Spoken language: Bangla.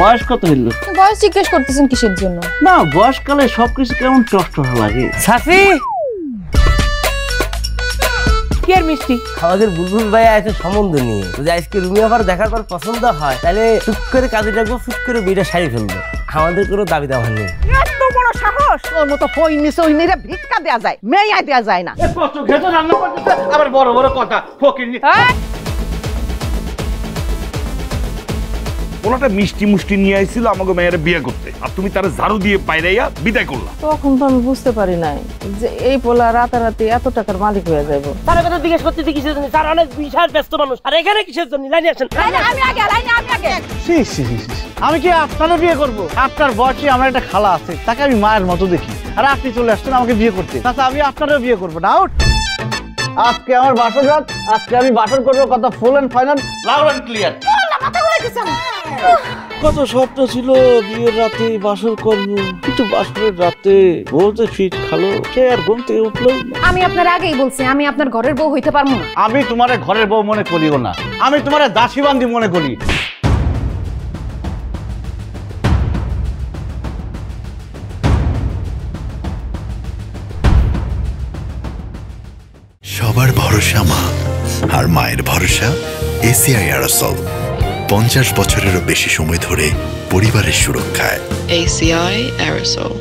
বয়স কত হইল? বয়স জিজ্ঞেস করতেছেন কিসের জন্য? না, বয়সকালে সবকিছু কেমন টস লাগে। সাসি কি আর মিষ্টি আমাদের বুলবুল ভাই আছে সম্বন্ধ নিয়ে, যদি আজকে রুমি আবার দেখার পর পছন্দ হয় তাহলে টুক করে কাজে ডাকবো, ফুট করে বিয়েটা সারি ফেলবো। আমাদের কোনো দাবি দাওয়া নেই। এত বড় সাহস! ওর মতো ফইন নিছে, ওই নিরে ভিক্ষা দেয়া যায়, মেয়ে দেয়া যায় না। কত খেতে রান্না করতেছে, আবার বড় বড় কথা ফকির। ওনাটা মিষ্টি মুষ্টি নিয়ে আইছিল আমাকে মেয়ের বিয়ে করতে, আর তুমি তার ঝাড়ু দিয়ে পাইরাইয়া বিদায় করলা। তখন তো আমি বুঝতে পারি নাই যে এই পোলা রাতারাতি এত টাকার মালিক হয়ে যাবো। তার কথা জিজ্ঞেস করতে কিসের জন্য? স্যার অনেক বিশাল ব্যস্ত মানুষ, আর এখানে কিসের জন্য? লাইনে আসেন। আমি আগে, আমি আগে। আমি কি আপনারও বিয়ে করব? আপনার বয়সে আমার একটা খালা আছে, তাকে আমি মায়ের মতো দেখি, আর আপনি চলে আসছেন আমাকে বিয়ে করতে। তাছাড়া আমি আপনারও বিয়ে করবো না। আউট। আজকে আমার বাসর রাত, আজকে আমি বাসর করবো, কথা full and final, loud and clear. কত স্বপ্ন ছিল বিয়ের রাতে বাসর করবো, কিন্তু বাসরের রাতে বলতে ফিট খালো, সে আর ঘুম থেকে উঠলো। আমি আপনার আগেই বলছি আমি আপনার ঘরের বউ হইতে পারবো না। আমি তোমারে ঘরের বউ মনে করিও না, আমি তোমারে দাসীবান্দি মনে করি। সবার ভরসা মা, আর মায়ের ভরসা এসিআই এরোসল। 50 বছরেরও বেশি সময় ধরে পরিবারের সুরক্ষায়। ACI Aerosol.